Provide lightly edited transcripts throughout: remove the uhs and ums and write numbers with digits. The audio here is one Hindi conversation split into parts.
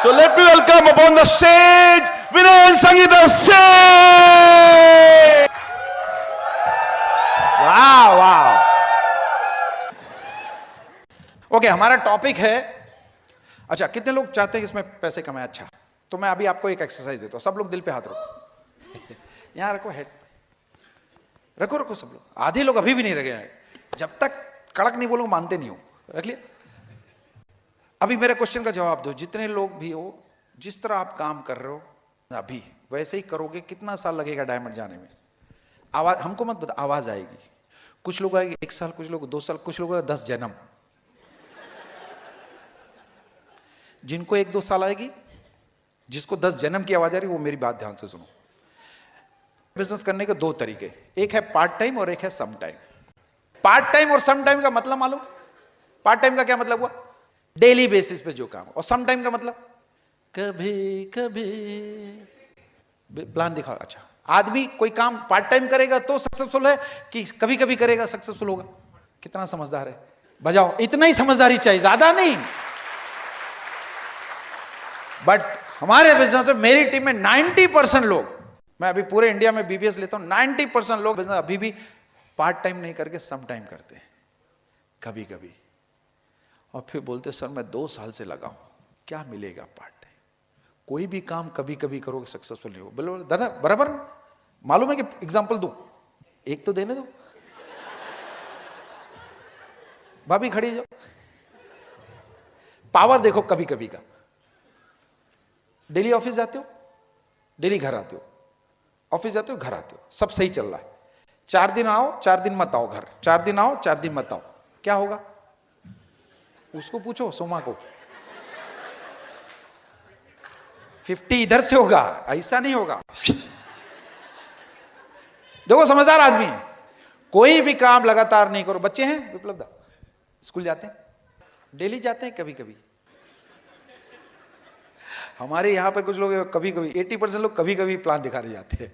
So let me welcome upon the stage Vinay and Sangeeta Singh. वाह वाह। ओके, हमारा टॉपिक है, अच्छा कितने लोग चाहते हैं कि इसमें पैसे कमाएं? अच्छा, तो मैं अभी आपको एक एक्सरसाइज देता हूं। सब लोग दिल पे हाथ रखो। यहां रखो, हेड रखो, रखो सब लोग। आधे लोग अभी भी नहीं रखे हैं। जब तक कड़क नहीं बोलूंगा मानते नहीं हो। रख लिया? अभी मेरे क्वेश्चन का जवाब दो। जितने लोग भी हो, जिस तरह आप काम कर रहे हो अभी वैसे ही करोगे, कितना साल लगेगा डायमंड जाने में? आवाज हमको मत बता, आवाज आएगी। कुछ लोग आएगी 1 साल, कुछ लोग 2 साल, कुछ लोग 10 जन्म। जिनको 1-2 साल आएगी, जिसको 10 जन्म की आवाज आ रही, वो मेरी बात ध्यान से सुनो। बिजनेस करने के 2 तरीके, एक है पार्ट टाइम और एक है सम टाइम। पार्ट टाइम और सम टाइम का मतलब मालूम? पार्ट टाइम का क्या मतलब हुआ? डेली बेसिस पे जो काम। और सम टाइम का मतलब कभी कभी प्लान दिखा। अच्छा, आदमी कोई काम पार्ट टाइम करेगा तो सक्सेसफुल है कि कभी कभी करेगा सक्सेसफुल होगा? कितना समझदार है? बजाओ। इतना ही समझदारी चाहिए, ज्यादा नहीं। बट हमारे बिजनेस में, मेरी टीम में 90% लोग, मैं अभी पूरे इंडिया में बीबीएस लेता हूं, 90% लोग बिजनेस अभी भी पार्ट टाइम नहीं करके सम टाइम करते हैं, कभी कभी। और फिर बोलते सर मैं 2 साल से लगा हूं, क्या मिलेगा पार्ट टाइम? कोई भी काम कभी कभी करोगे सक्सेसफुल नहीं हो। बोलो दादा बराबर मालूम है कि एग्जांपल दूं? एक तो देने दो। भाभी खड़ी जाओ, पावर देखो कभी कभी का। डेली ऑफिस जाते हो, डेली घर आते हो, ऑफिस जाते हो, घर आते हो, सब सही चल रहा है। 4 दिन आओ, 4 दिन मत आओ घर, 4 दिन आओ, 4 दिन मत आओ, क्या होगा? उसको पूछो, सोमा को। 50 इधर से होगा, ऐसा नहीं होगा। देखो समझदार आदमी है, कोई भी काम लगातार नहीं करो। बच्चे हैं विप्लव दा, स्कूल जाते हैं, डेली जाते हैं, कभी कभी। हमारे यहां पर कुछ लोग कभी कभी, 80% लोग कभी कभी प्लान दिखाने जाते हैं,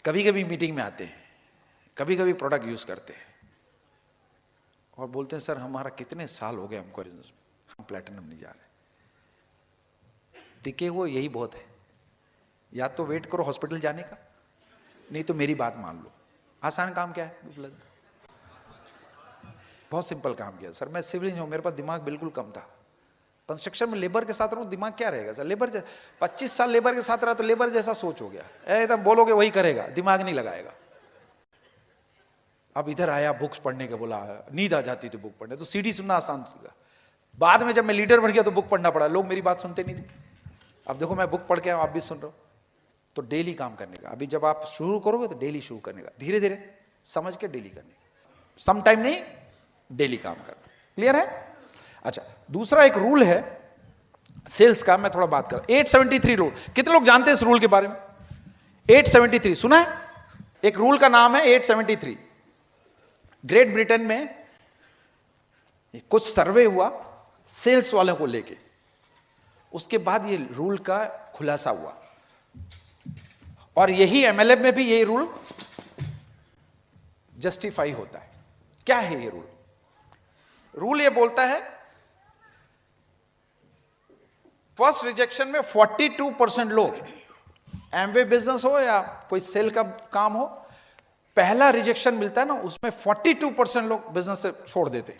कभी कभी मीटिंग में आते हैं, कभी कभी प्रोडक्ट यूज करते हैं और बोलते हैं सर हमारा कितने साल हो गए हमको बिजनेस में, हम प्लैटिनम नहीं जा रहे। टिके वो यही बहुत है। या तो वेट करो हॉस्पिटल जाने का, नहीं तो मेरी बात मान लो। आसान काम क्या है? बहुत सिंपल काम किया सर। मैं सिविल इंजीनियर हूं, मेरे पास दिमाग बिल्कुल कम था। कंस्ट्रक्शन में लेबर के साथ रहूं, दिमाग क्या रहेगा सर? लेबर 25 साल लेबर के साथ रहा तो लेबर जैसा सोच हो गया, एकदम बोलोगे वही करेगा, दिमाग नहीं लगाएगा। अब इधर आया, बुक्स पढ़ने के बोला, नींद आ जाती थी बुक पढ़ने, तो सीडी सुनना आसान सीखा। बाद में जब मैं लीडर बन गया तो बुक पढ़ना पड़ा, लोग मेरी बात सुनते नहीं थे। अब देखो मैं बुक पढ़ के आप भी सुन रहे हो। तो डेली काम करने का, अभी जब आप शुरू करोगे तो डेली शुरू करने का, धीरे धीरे समझ के डेली करने का, सम टाइम नहीं, डेली काम करना। क्लियर है? अच्छा, दूसरा एक रूल है सेल्स का, मैं थोड़ा बात कर। 873 रूल, कितने लोग जानते हैं इस रूल के बारे में? 873 सुना है? एक रूल का नाम है 873। ग्रेट ब्रिटेन में कुछ सर्वे हुआ सेल्स वालों को लेके, उसके बाद ये रूल का खुलासा हुआ। और यही एमएलएम में भी ये रूल जस्टिफाई होता है। क्या है ये रूल? रूल ये बोलता है फर्स्ट रिजेक्शन में 42% लोग, एमवे बिजनेस हो या कोई सेल का काम हो, पहला रिजेक्शन मिलता है ना, उसमें 42% लोग बिजनेस से छोड़ देते।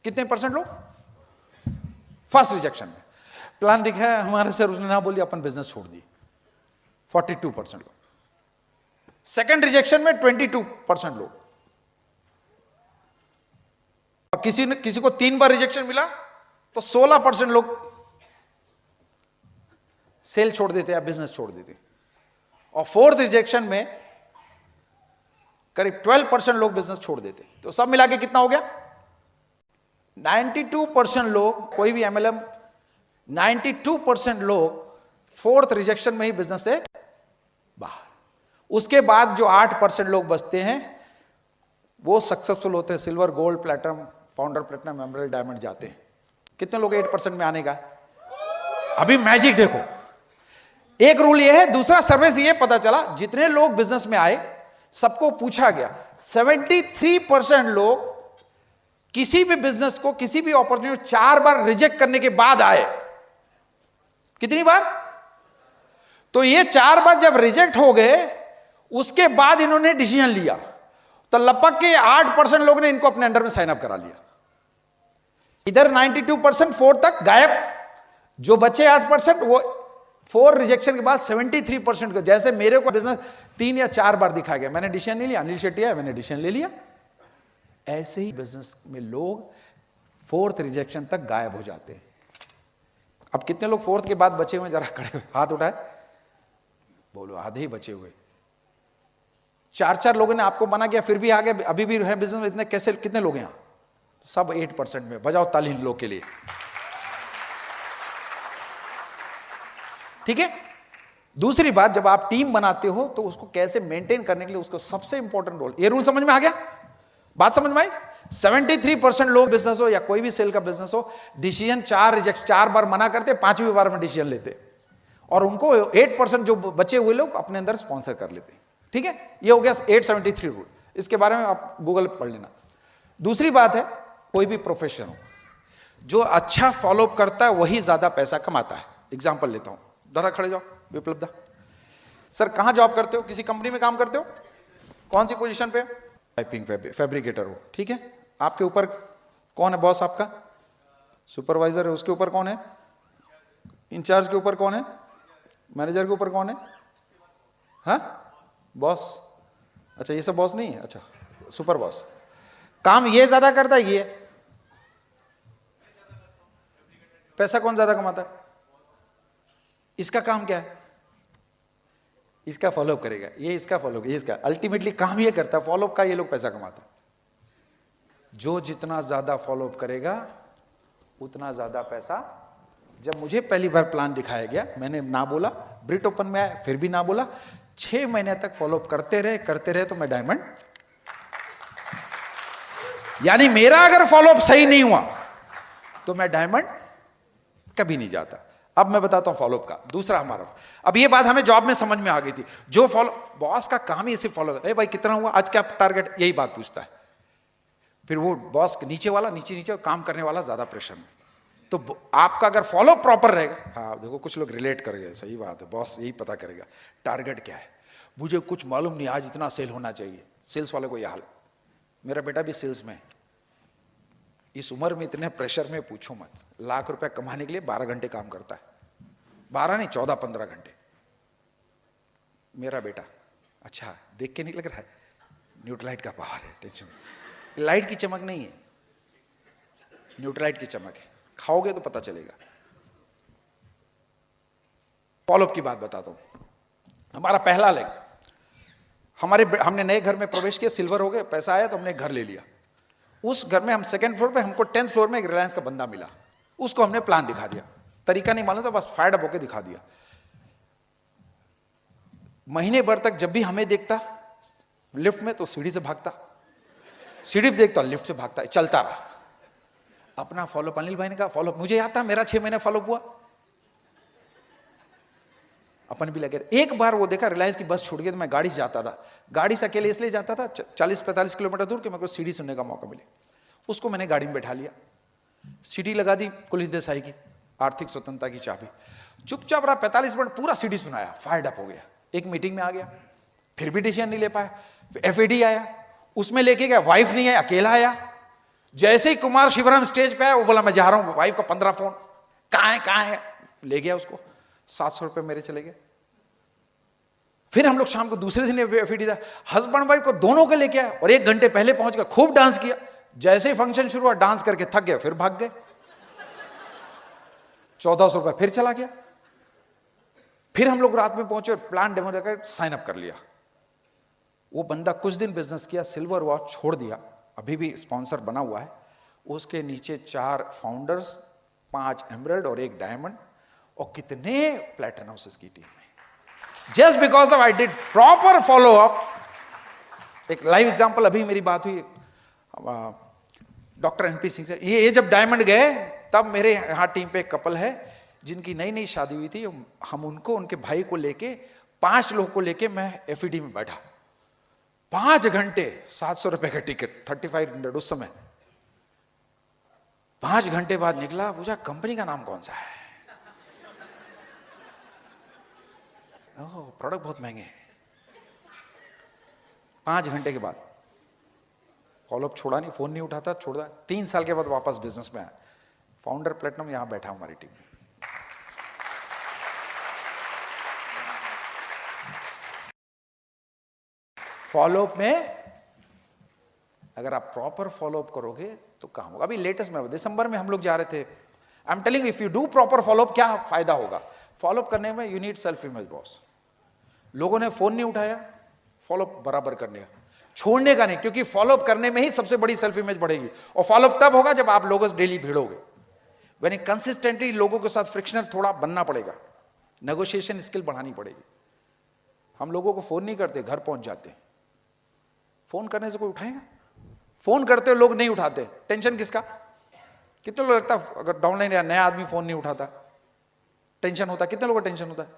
कितने परसेंट लोग? फर्स्ट रिजेक्शन में प्लान दिखा है हमारे सर, उसने ना बोली, अपन बिजनेस छोड़ दी। 42% लोग। सेकंड रिजेक्शन में 22% लोग। और किसी को 3 बार रिजेक्शन मिला तो 16% लोग सेल छोड़ देते या बिजनेस छोड़ देते। और फोर्थ रिजेक्शन में करीब 12% लोग बिजनेस छोड़ देते। तो सब मिला के कितना हो गया? 92% लोग, कोई भी एमएलएम, 92% लोग फोर्थ रिजेक्शन में ही बिजनेस से बाहर। उसके बाद जो 8% लोग बचते हैं वो सक्सेसफुल होते हैं, silver, gold, platinum, founder, platinum, emerald, diamond जाते हैं। कितने लोग 8% में आने का? अभी मैजिक देखो। एक रूल ये है। दूसरा सर्वे से ये पता चला, जितने लोग बिजनेस में आए सबको पूछा गया, 73% लोग किसी भी बिजनेस को, किसी भी अपॉर्चुनिटी 4 बार रिजेक्ट करने के बाद आए। कितनी बार? तो ये 4 बार जब रिजेक्ट हो गए, उसके बाद इन्होंने डिसीजन लिया, तो लगभग के 8% लोग ने इनको अपने अंडर में साइन अप करा लिया। इधर 92% 4 तक गायब, जो बचे 8% वो 4 रिजेक्शन के बाद 73% को, जैसे मेरे को बिजनेस 3 या 4 बार दिखाया गया, मैंने डिसीजन नहीं लिया, अनिल शेट्टी है, मैंने डिसीजन ले लिया। ऐसे ही बिजनेस में लोग 4th रिजेक्शन तक गायब हो जाते हैं। अब कितने लोग 4th के बाद बचे हुए, जरा खड़े हुए हाथ उठाए, बोलो। आधे ही बचे हुए। 4 लोगों ने आपको मना किया, फिर भी आगे अभी भी है बिजनेस में। इतने कैसे, कितने लोग हैं यहां? सब 8% में। बजाओ ताली इन लोग के लिए, ठीक है। दूसरी बात, जब आप टीम बनाते हो तो उसको कैसे मेंटेन करने के लिए उसको सबसे इंपॉर्टेंट रोल, ये रूल समझ में आ गया? बात समझ में आई? 73% लोग बिजनेस हो या कोई भी सेल का बिजनेस हो, डिसीजन 4 बार मना करते, 5वीं बार में डिसीजन लेते, और उनको 8% जो बचे हुए लोग अपने अंदर स्पॉन्सर कर लेते हैं, ठीक है। ये हो गया 873 रूल, इसके बारे में आप गूगल पर पढ़ लेना। दूसरी बात है, कोई भी प्रोफेशन हो, जो अच्छा फॉलोअप करता है वही ज्यादा पैसा कमाता है। एग्जाम्पल लेता हूं, दादा खड़े जाओ, विप्लव दा। सर कहां जॉब करते हो? किसी कंपनी में काम करते हो? कौन सी पोजीशन पे? पाइपिंग फैब्रिकेटर हो, ठीक है। आपके ऊपर कौन है बॉस? आपका सुपरवाइजर है, उसके ऊपर कौन है? इंचार्ज के ऊपर कौन है? मैनेजर के ऊपर कौन है? हाँ, बॉस। अच्छा, ये सब बॉस नहीं है, अच्छा सुपर बॉस। काम ये ज्यादा करता है, ये पैसा कौन ज्यादा कमाता है? इसका काम क्या है? इसका फॉलोअप करेगा, ये इसका फॉलोअप, ये इसका, अल्टीमेटली काम ये करता है फॉलोअप का, ये लोग पैसा कमाता है। जो जितना ज्यादा फॉलोअप करेगा उतना ज्यादा पैसा। जब मुझे पहली बार प्लान दिखाया गया, मैंने ना बोला, ब्रिट ओपन में आया, फिर भी ना बोला, 6 महीने तक फॉलोअप करते रहे, तो मैं डायमंड। यानी मेरा अगर फॉलोअप सही नहीं हुआ तो मैं डायमंड कभी नहीं जाता। अब मैं बताता हूं फॉलोअप का दूसरा हमारा। अब ये बात हमें जॉब में समझ में आ गई थी, जो फॉलो, बॉस का काम ही सिर्फ फॉलो, भाई कितना हुआ आज, क्या टारगेट, यही बात पूछता है। फिर वो बॉस नीचे वाला, नीचे काम करने वाला ज्यादा प्रेशर में। तो आपका अगर फॉलो प्रॉपर रहेगा, हाँ देखो कुछ लोग रिलेट करेंगे, सही बात है, बॉस यही पता करेगा टारगेट क्या है। मुझे कुछ मालूम नहीं, आज इतना सेल होना चाहिए। सेल्स वाले को यह हाल, मेरा बेटा भी सेल्स में, इस उम्र में इतने प्रेशर में पूछो मत। लाख रुपए कमाने के लिए 12 घंटे काम करता है, 12 नहीं 14-15 घंटे। मेरा बेटा, अच्छा देख के नहीं लग रहा है, न्यूट्रलाइट का पावर है, टेंशन, लाइट की चमक नहीं है, न्यूट्रलाइट की चमक है, खाओगे तो पता चलेगा। फॉलोअप की बात बताता हूं। हमारा पहला लेग, हमने नए घर में प्रवेश किया, सिल्वर हो गए, पैसा आया तो हमने एक घर ले लिया। उस घर में हम 2nd फ्लोर पे, हमको 10th फ्लोर में एक रिलायंस का बंदा मिला, उसको हमने प्लान दिखा दिया, तरीका नहीं मालूम था, बस फायर्ड अप होकर दिखा दिया। महीने भर तक जब भी हमें देखता लिफ्ट में तो सीढ़ी से भागता, सीढ़ी पे देखता लिफ्ट से भागता, चलता रहा अपना फॉलोअप। अनिल भाई ने कहा फॉलोअप, मुझे याद था मेरा 6 महीने फॉलोअप हुआ, अपन भी लगे। एक बार वो देखा रिलायंस की बस छूट गई, तो मैं गाड़ी से जाता था, गाड़ी से अकेले इसलिए जाता था 40-45 किलोमीटर दूर कि मेरे को सीढ़ी सुनने का मौका मिले। उसको मैंने गाड़ी में बैठा लिया, सीढ़ी लगा दी कुलदीप देसाई की आर्थिक स्वतंत्रता की चाबी, चुपचाप रहा 45 मिनट, पूरा सीढ़ी सुनाया, फायर्ड अप हो गया। एक मीटिंग में आ गया, फिर भी डिसीजन नहीं ले पाया। FAD आया, उसमें लेके गया, वाइफ नहीं आया, अकेला आया। जैसे ही कुमार शिवराम स्टेज पे आया, वो बोला मैं जा रहा हूं, वाइफ का 15 फोन, कहां है, ले गया उसको, 700 रुपए मेरे चले गए। फिर हम लोग शाम को दूसरे दिन FAD था, हस्बैंड वाइफ को दोनों को लेके आया, और 1 घंटे पहले पहुंच गया, खूब डांस किया। जैसे ही फंक्शन शुरू हुआ, डांस करके थक गए, फिर भाग गए, 1400 रुपए फिर चला गया। फिर हम लोग रात में पहुंचे, प्लान डेमो देकर साइन अप कर लिया। वो बंदा कुछ दिन बिजनेस किया, सिल्वर वॉच छोड़ दिया, अभी भी स्पॉन्सर बना हुआ है। उसके नीचे 4 फाउंडर्स, 5 एमरल्ड और 1 डायमंड, और कितने प्लैटिनम की टीम में, just because of I did proper follow up. एक लाइव एग्जांपल, अभी मेरी बात हुई डॉक्टर NP सिंह से, ये जब डायमंड गए तब मेरे यहाँ टीम पे एक कपल है जिनकी नई शादी हुई थी। हम उनको, उनके भाई को लेके, 5 लोग को लेके मैं FAD में बैठा, 5 घंटे, 700 रुपए का टिकट, 3500 उस समय। 5 घंटे बाद निकला, पूछा कंपनी का नाम कौन सा है, ओह प्रोडक्ट बहुत महंगे हैं। 5 घंटे के बाद फॉलोअप छोड़ा नहीं, फोन नहीं उठाता, छोड़ा। 3 साल के बाद वापस बिजनेस में आया। फाउंडर प्लेटिनम यहां बैठा हूं हमारी टीम में। फॉलोअप में अगर आप प्रॉपर फॉलोअप करोगे तो काम होगा। अभी लेटेस्ट में दिसंबर में हम लोग जा रहे थे। I am telling if you do proper follow up क्या फायदा होगा। फॉलोअप करने में you need self image boss. लोगों ने फोन नहीं उठाया, फॉलोअप बराबर करने का, छोड़ने का नहीं, क्योंकि फॉलोअप करने में ही सबसे बड़ी सेल्फ इमेज बढ़ेगी। और फॉलोअप तब होगा जब आप लोगों से डेली भिड़ोगे। यानी कंसिस्टेंटली लोगों के साथ फ्रिक्शनल थोड़ा बनना पड़ेगा, नेगोशिएशन स्किल बढ़ानी पड़ेगी। हम लोगों को फोन नहीं करते, घर पहुंच जाते। फोन करने से कोई उठाएगा? फोन करते लोग नहीं उठाते, टेंशन किसका? कितने लोग लगता है अगर डाउनलाइन या नया आदमी फोन नहीं उठाता टेंशन होता? कितने लोगों को टेंशन होता है?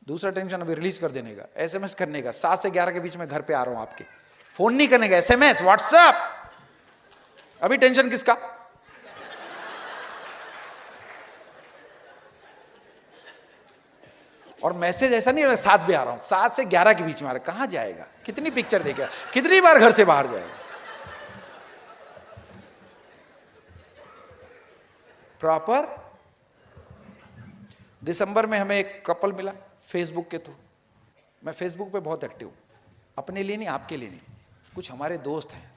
दूसरा टेंशन अभी रिलीज कर देने का, एसएमएस करने का। 7 से 11 के बीच में घर पे आ रहा हूं आपके, फोन नहीं करने का, एसएमएस व्हाट्सएप। अभी टेंशन किसका? और मैसेज ऐसा नहीं है 7 बजे आ रहा हूं, 7 से 11 के बीच में आ रहा है। कहां जाएगा? कितनी पिक्चर देखेगा? कितनी बार घर से बाहर जाएगा? प्रॉपर। दिसंबर में हमें एक कपल मिला फेसबुक के थ्रू। मैं फेसबुक पे बहुत एक्टिव हूं, अपने लिए नहीं, आपके लिए नहीं। कुछ हमारे दोस्त हैं,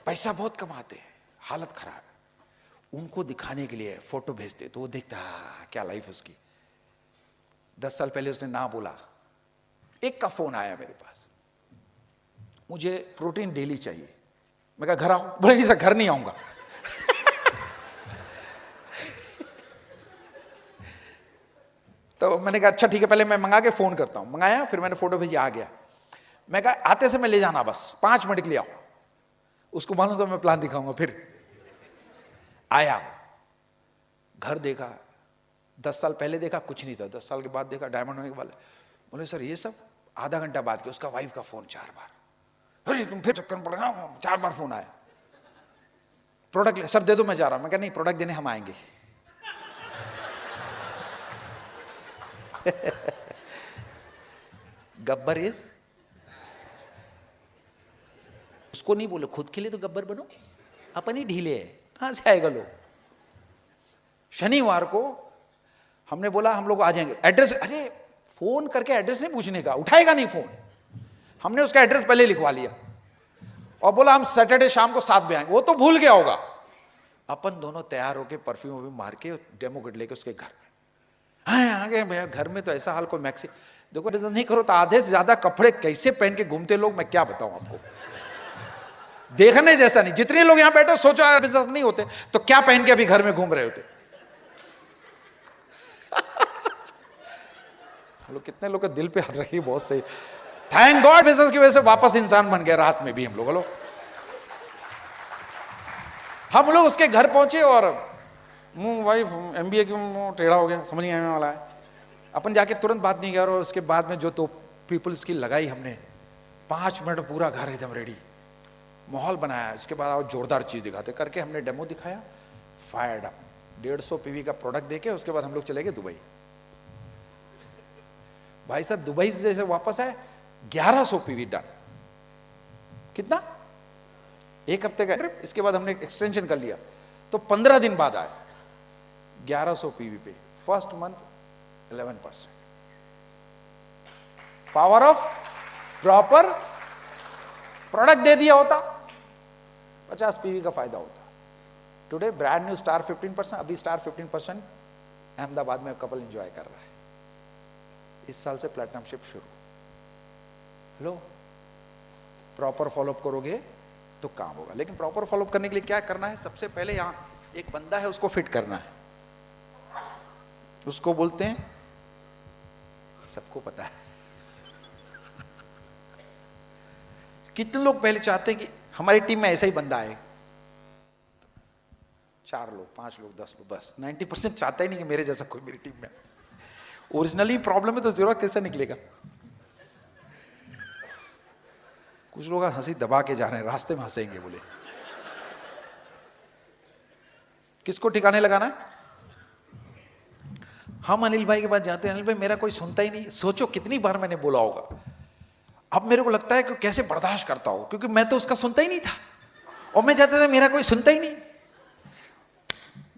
पैसा बहुत कमाते हैं, हालत खराब है, उनको दिखाने के लिए फोटो भेजते तो वो देखता क्या लाइफ उसकी। 10 साल पहले उसने ना बोला, एक का फोन आया मेरे पास, मुझे प्रोटीन डेली चाहिए। मैं कहा घर आओ। बोले नहीं सर घर नहीं आऊंगा। तो मैंने कहा अच्छा ठीक है, पहले मैं मंगा के फोन करता हूं। मंगाया, फिर मैंने फोटो भेजी, आ गया। मैं कहा आते से मैं ले जाना, बस 5 मिनट के लिए आओ। उसको मालूम तो मैं प्लान दिखाऊंगा। फिर आया, घर देखा। 10 साल पहले देखा कुछ नहीं था, 10 साल के बाद देखा डायमंड होने के बाद। बोले सर ये सब। आधा घंटा बाद के उसका वाइफ का फोन 4 बार। अरे तुम फिर चक्कर में पड़ गए, 4 बार फोन आया। प्रोडक्ट सर दे दो, मैं जा रहा हूं। मैं कहा नहीं, प्रोडक्ट देने हम आएंगे। गब्बर इज, उसको नहीं बोलो खुद के लिए तो गब्बर बनो, अपन ही ढीले है, कहां से आएगा लोग। शनिवार को हमने बोला हम लोग आ जाएंगे, एड्रेस, अरे फोन करके एड्रेस नहीं पूछने का, उठाएगा नहीं फोन। हमने उसका एड्रेस पहले लिखवा लिया और बोला हम सैटरडे शाम को 7 बजे आएंगे। वो तो भूल गया होगा। अपन दोनों तैयार होके परफ्यूम भी मार के डेमो किट लेके उसके घर में आ गए। भैया घर में तो ऐसा हाल, कोई मैक्सी देखो बिजनेस नहीं करो तो आधे से ज्यादा कपड़े कैसे पहन के घूमते लोग, मैं क्या बताऊं आपको, देखने जैसा नहीं। जितने लोग यहां बैठे सोचो अगर बिजनेस नहीं होते तो क्या पहन के अभी घर में घूम रहे होते। लोग कितने लोग के दिल पे हाथ रखिए, बहुत सही। थैंक गॉड बिजनेस की वजह से वापस इंसान बन गए। रात में भी हम लोग उसके घर पहुंचे और मुंह वाइफ एमबीए की मुंह टेढ़ा हो गया, समझ नहीं आने वाला है। अपन जाके तुरंत बात नहीं किया और उसके बाद में जो तो पीपल स्किल लगाई हमने, 5 मिनट पूरा घर एकदम रेडी, माहौल बनाया। इसके बाद और जोरदार चीज दिखाते करके हमने डेमो दिखाया, फायर्ड अप। 150 पीवी का प्रोडक्ट देके उसके बाद हम लोग चले गए दुबई। भाई साहब दुबई से जैसे वापस आए 1100 पीवी डन। कितना? 1 हफ्ते का ट्रिप। इसके बाद हमने एक्सटेंशन कर लिया तो 15 दिन बाद आए 1100 पीवी पे। First month 11%। Power of proper product दे दिया होता 50 पीवी का फायदा होता। Today brand new star 15%। अभी स्टार 15% अहमदाबाद में कपल एंजॉय कर रहा है। इस साल से प्लैटिनम शिप शुरू। लो प्रॉपर फॉलोअप करोगे तो काम होगा। लेकिन प्रॉपर फॉलोअप करने के लिए क्या करना है? सबसे पहले यहां एक बंदा है उसको फिट करना है। उसको बोलते हैं, सबको पता है। कितने लोग पहले चाहते हैं कि हमारी टीम में ऐसा ही बंदा आए? 4 लोग, 5 लोग, 10 लोग, बस। 90% चाहता ही नहीं कि मेरे जैसा कोई मेरी टीम में। ओरिजिनली प्रॉब्लम है तो जरूरत कैसे निकलेगा? कुछ लोग हंसी दबा के जा रहे हैं, रास्ते में हंसेंगे बोले। किसको ठिकाने लगाना है? हम अनिल भाई के पास जाते हैं, अनिल भाई मेरा कोई सुनता ही नहीं। सोचो कितनी बार मैंने बोला होगा। अब मेरे को लगता है कि कैसे बर्दाश्त करता हो, क्योंकि मैं तो उसका सुनता ही नहीं था, और मैं जाता था मेरा कोई सुनता ही नहीं।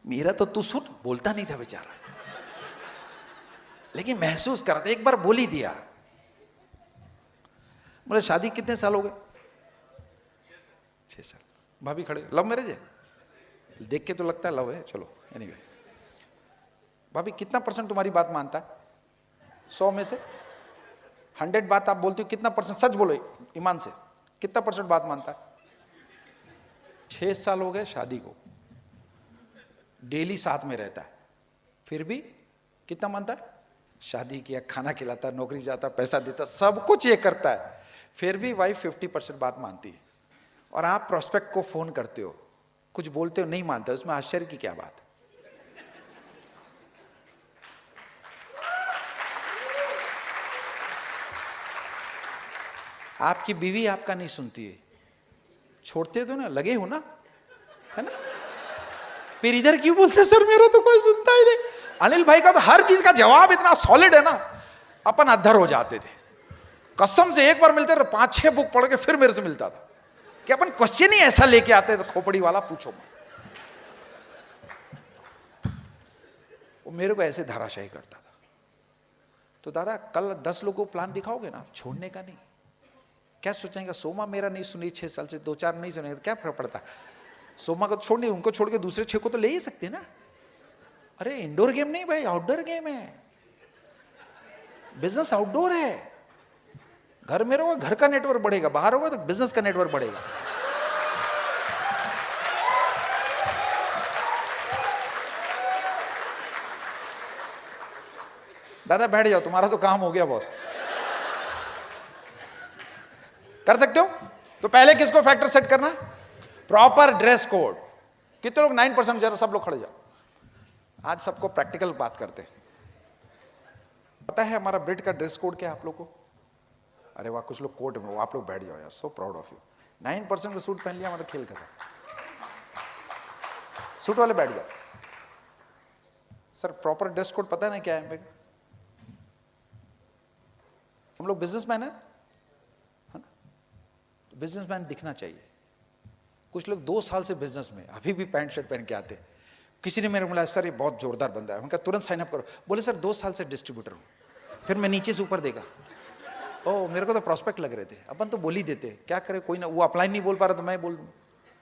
मेरा तो तू सुन बोलता नहीं था बेचारा, लेकिन महसूस कर रहा था। एक बार बोल ही दिया। बोले शादी कितने साल हो गए? 6 साल। भाभी खड़े, लव मैरिज है? देख के तो लगता है लव है, चलो एनीवे। भाभी कितना % तुम्हारी बात मानता है? 100 में से 100 बात आप बोलती हो, कितना %? सच बोलो ईमान से, कितना % बात मानता है? 6 साल हो गए शादी को, डेली साथ में रहता है, फिर भी कितना मानता है? शादी किया, खाना खिलाता, नौकरी जाता, पैसा देता, सब कुछ ये करता है, फिर भी वाइफ 50% बात मानती है। और आप प्रोस्पेक्ट को फोन करते हो, कुछ बोलते हो, नहीं मानता, उसमें आश्चर्य की क्या बात है? आपकी बीवी आपका नहीं सुनती है, छोड़ते तो ना, लगे हो ना, है ना? फिर इधर क्यों बोलते सर मेरा तो कोई सुनता ही नहीं? अनिल भाई का तो हर चीज का जवाब इतना सॉलिड है ना, अपन अधर हो जाते थे। कसम से एक बार मिलते थे, 5-6 बुक पढ़ के फिर मेरे से मिलता था कि अपन क्वेश्चन ही ऐसा लेके आते थे, खोपड़ी वाला पूछो मत। वो मेरे को ऐसे धाराशाही करता था। तो दादा कल 10 लोगों को प्लान दिखाओगे ना, छोड़ने का नहीं। क्या सोचेंगे, सोमा मेरा नहीं सुनी 6 साल से, 2-4 नहीं सुनेगा, क्या फर्क पड़ता? सोमा को छोड़ने, उनको छोड़ के दूसरे 6 को तो ले ही सकते ना। अरे इंडोर गेम नहीं भाई, आउटडोर गेम है। बिजनेस आउटडोर है। घर में रहोगे घर का नेटवर्क बढ़ेगा, बाहर होगा तो बिजनेस का नेटवर्क बढ़ेगा। दादा बैठ जाओ, तुम्हारा तो काम हो गया बॉस। कर सकते हो? तो पहले किसको फैक्टर सेट करना? Proper dress code. कितने लोग 9%? जरा सब लोग खड़े जाओ। आज सबको प्रैक्टिकल बात करते हैं। पता है हमारा ब्रिड का ड्रेस कोड क्या है आप लोग को? अरे वाह, कुछ लोग कोट में, आप लोग बैठ जाओ यार, सो प्राउड ऑफ यू। 9% का सूट पहन लिया, हमारा खेल खत्म। सूट वाले बैठ जाओ। सर प्रॉपर ड्रेस कोड पता है ना क्या है? हम लोग बिजनेसमैन है ना? बिजनेसमैन दिखना चाहिए। कुछ लोग 2 साल से बिजनेस में, अभी भी पैंट शर्ट पहन के आते हैं। किसी ने मेरे को बोला सर ये बहुत जोरदार बंदा है, उनका तुरंत साइन अप करो। बोले सर 2 साल से डिस्ट्रीब्यूटर हूं। फिर मैं नीचे से ऊपर देखा, ओ मेरे को तो प्रॉस्पेक्ट लग रहे थे। अपन तो बोल ही देते, क्या करे, कोई ना, वो अपलाइन नहीं बोल पा रहा तो मैं बोल दूं,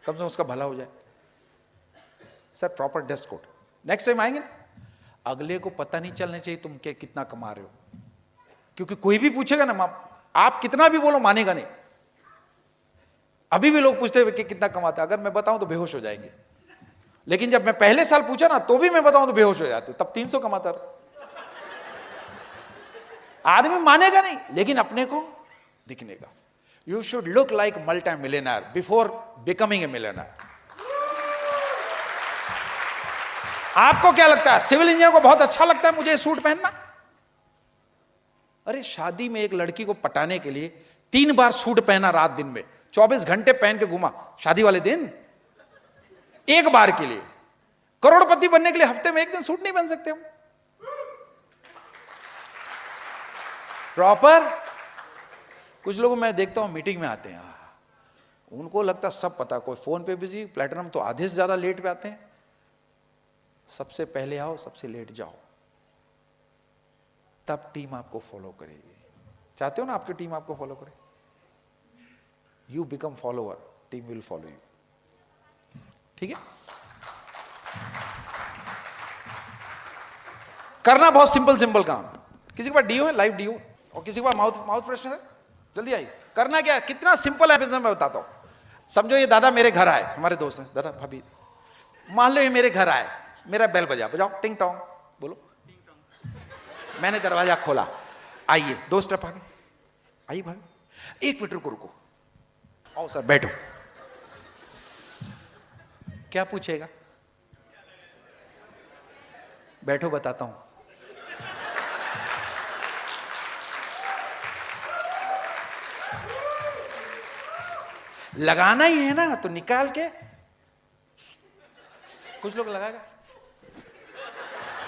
कम से कम उसका भला हो जाए। Sir proper dress code. Next time आएंगे ना, अगले को पता नहीं चलना चाहिए तुम कितना कमा रहे हो, क्योंकि कोई भी पूछेगा ना, आप कितना भी बोलो मानेगा नहीं। अभी भी लोग पूछते हैं कि कितना कमाता है, अगर मैं बताऊं तो बेहोश हो जाएंगे। लेकिन जब मैं पहले साल पूछा ना, तो भी मैं बताऊं तो बेहोश हो जाते, तब 300 कमाता रहा। आदमी मानेगा नहीं, लेकिन अपने को दिखने का। You should look like multi millionaire before becoming a millionaire. आपको क्या लगता है, सिविल इंजीनियर को बहुत अच्छा लगता है मुझे सूट पहनना? अरे शादी में एक लड़की को पटाने के लिए 3 बार सूट पहना रात दिन में, 24 घंटे पहन के घुमा। शादी वाले दिन एक बार के लिए। करोड़पति बनने के लिए हफ्ते में 1 दिन सूट नहीं पहन सकते हम? प्रॉपर। कुछ लोगों मैं देखता हूं मीटिंग में आते हैं, उनको लगता सब पता, कोई फोन पे बिजी, प्लेटिनम तो आधे से ज्यादा लेट पे आते हैं। सबसे पहले आओ, सबसे लेट जाओ, तब टीम आपको फॉलो करेगी। चाहते हो ना आपकी टीम आपको फॉलो करे? You become follower, team will follow you. ठीक है? करना बहुत सिंपल काम। किसी के पास डीओ है, लाइव डीओ, और किसी के पास माउथ फ्रेशनर है? जल्दी आइए। करना क्या है, कितना सिंपल है बिजनेस में बताता हूं। समझो ये दादा मेरे घर आए, हमारे दोस्त हैं, दादा भाभी, मान लो ये मेरे घर आए, मेरा बेल बजाओ, टिंग टोंग बोलो। मैंने दरवाजा खोला, आइए, 2 स्टेप आगे, आइए भाभी, 1 मिनट रुको, आओ सर बैठो। क्या पूछेगा? बैठो बताता हूं। लगाना ही है ना, तो निकाल के। कुछ लोग लगाएगा,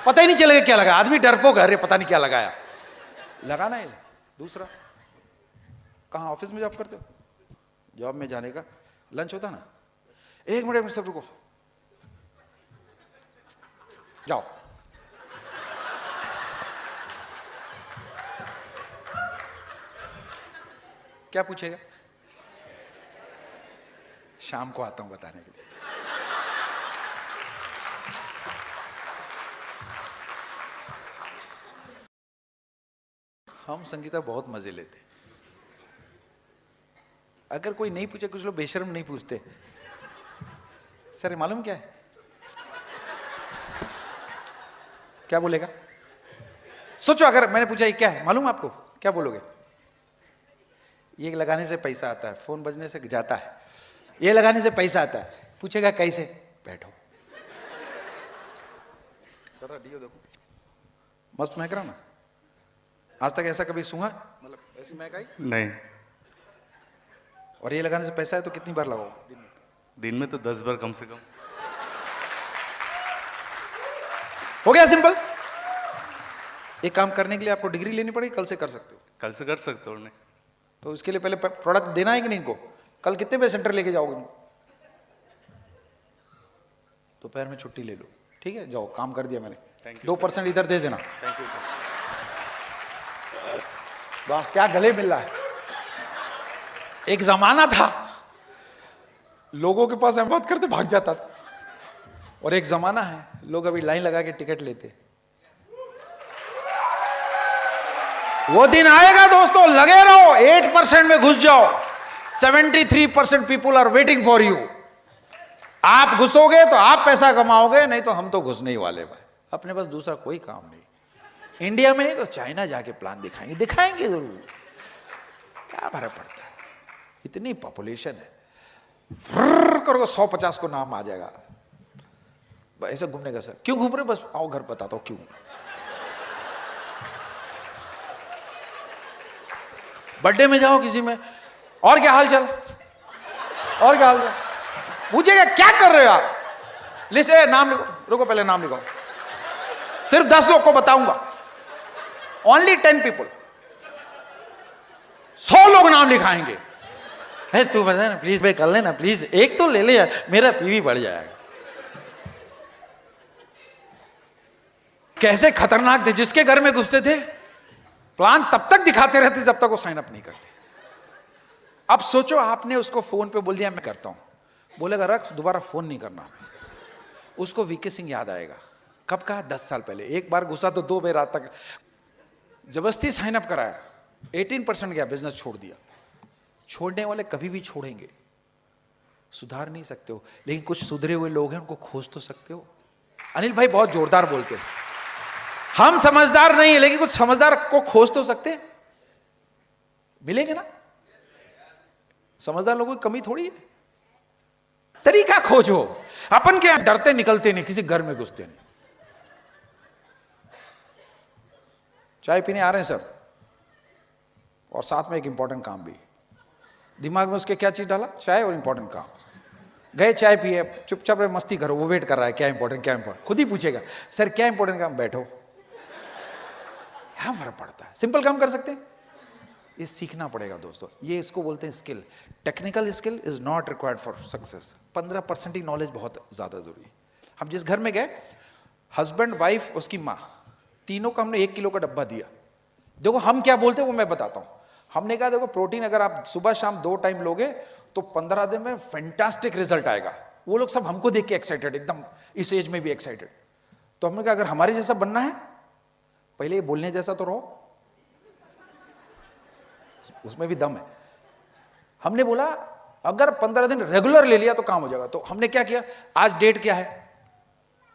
पता ही नहीं चलेगा क्या लगा, आदमी डरपोक है, अरे पता नहीं क्या लगाया, लगाना है। दूसरा, कहां ऑफिस में जॉब करते हो? जॉब में जाने का लंच होता ना, एक मिनट सब रुको, जाओ। क्या पूछेगा? शाम को आता हूं बताने के लिए। हम संगीता बहुत मजे लेते। अगर कोई नहीं पूछे, कुछ लोग बेशर्म नहीं पूछते, सर मालूम क्या है, क्या बोलेगा? सोचो अगर मैंने पूछा ये क्या है मालूम आपको, क्या बोलोगे? ये लगाने से पैसा आता है, फोन बजने से जाता है, ये लगाने से पैसा आता है। पूछेगा कैसे? बैठो, देखो मस्त महक रहा ना। आज तक ऐसा कभी सूंघा, मतलब ऐसी महक आई? नहीं। और ये लगाने से पैसा है तो कितनी बार लगाओ? दिन में तो 10 बार कम से कम। हो गया सिंपल। एक काम करने के लिए आपको डिग्री लेनी पड़ेगी, कल से कर सकते हो। कल से कर सकते हो? नहीं तो उसके लिए पहले प्रोडक्ट देना है कि नहीं इनको? कल कितने बजे सेंटर लेके जाओगे इनको? दोपहर में छुट्टी ले लो, ठीक है, जाओ, काम कर दिया मैंने। 2% इधर दे देना। Thank you sir. वाह क्या गले मिल रहा है। एक जमाना था लोगों के पास हम बात करते भाग जाता था, और एक जमाना है लोग अभी लाइन लगा के टिकट लेते। वो दिन आएगा दोस्तों, लगे रहो, 8% में घुस जाओ। 73% people are waiting for you. आप घुसोगे तो आप पैसा कमाओगे, नहीं तो हम तो घुसने ही वाले भाई। अपने पास दूसरा कोई काम नहीं। इंडिया में नहीं तो चाइना जाके प्लान दिखाएंगे जरूर, क्या फर्क पड़ता है, इतनी पॉपुलेशन है, करो 150 को नाम आ जाएगा। ऐसा घूमने का सर क्यों घूम रहे? बस आओ घर बताता हूं क्यों। बर्थडे में जाओ किसी में, और क्या हाल चाल, और क्या हाल चाल, पूछेगा क्या कर रहे हो आप, लिस्ट नाम लिखो, रुको पहले नाम लिखो, सिर्फ 10 लोग को बताऊंगा, ओनली 10 पीपल, 100 लोग नाम लिखाएंगे। है तू बता ना प्लीज भाई, कर लेना प्लीज, एक तो ले ले यार, मेरा पीवी बढ़ जाएगा। कैसे खतरनाक थे, जिसके घर में घुसते थे प्लान तब तक दिखाते रहते जब तक वो साइन अप नहीं करते। अब सोचो आपने उसको फोन पे बोल दिया मैं करता हूं, बोलेगा रख, दोबारा फोन नहीं करना। उसको वीके सिंह याद आएगा, कब कहा? 10 साल पहले। एक बार घुसा तो 2 बार रात तक जबरदस्ती साइन अप कराया, 18% गया, बिजनेस छोड़ दिया। छोड़ने वाले कभी भी छोड़ेंगे, सुधार नहीं सकते हो, लेकिन कुछ सुधरे हुए लोग हैं, उनको खोज तो सकते हो। अनिल भाई बहुत जोरदार बोलते हैं, हम समझदार नहीं है, लेकिन कुछ समझदार को खोज तो सकते हैं, मिलेंगे ना। समझदार लोगों की कमी थोड़ी है, तरीका खोजो। अपन क्या डरते निकलते नहीं, किसी घर में घुसते नहीं। चाय पीने आ रहे हैं सर, और साथ में एक इंपॉर्टेंट काम भी। दिमाग में उसके क्या चीज डाला? चाय और इंपॉर्टेंट काम। गए चाय पिए, चुपचाप मस्ती करो, वो वेट कर रहा है क्या इंपॉर्टेंट क्या इंपॉर्टेंट, खुद ही पूछेगा सर क्या इंपॉर्टेंट काम, बैठो। क्या फर्क पड़ता है, सिंपल काम कर सकते हैं। ये सीखना पड़ेगा दोस्तों, ये इसको बोलते हैं skill. Technical skill is not required for success. 15% he knowledge बहुत ज्यादा जरूरी है। हम जिस घर में गए, हस्बैंड वाइफ उसकी माँ, तीनों को हमने 1 किलो का डब्बा दिया। देखो हम क्या बोलते हैं वो मैं बताता हूं। हमने कहा देखो प्रोटीन अगर आप सुबह शाम 2 टाइम लोगे तो 15 दिन में फैंटास्टिक रिजल्ट आएगा। वो लोग सब हमको देख के एक्साइटेड, एकदम इस एज में भी एक्साइटेड। तो हमने कहा अगर हमारे जैसा बनना है, पहले ये बोलने जैसा तो रहो, उसमें भी दम है। हमने बोला अगर 15 दिन रेगुलर ले लिया तो काम हो जाएगा। तो हमने क्या किया, आज डेट क्या है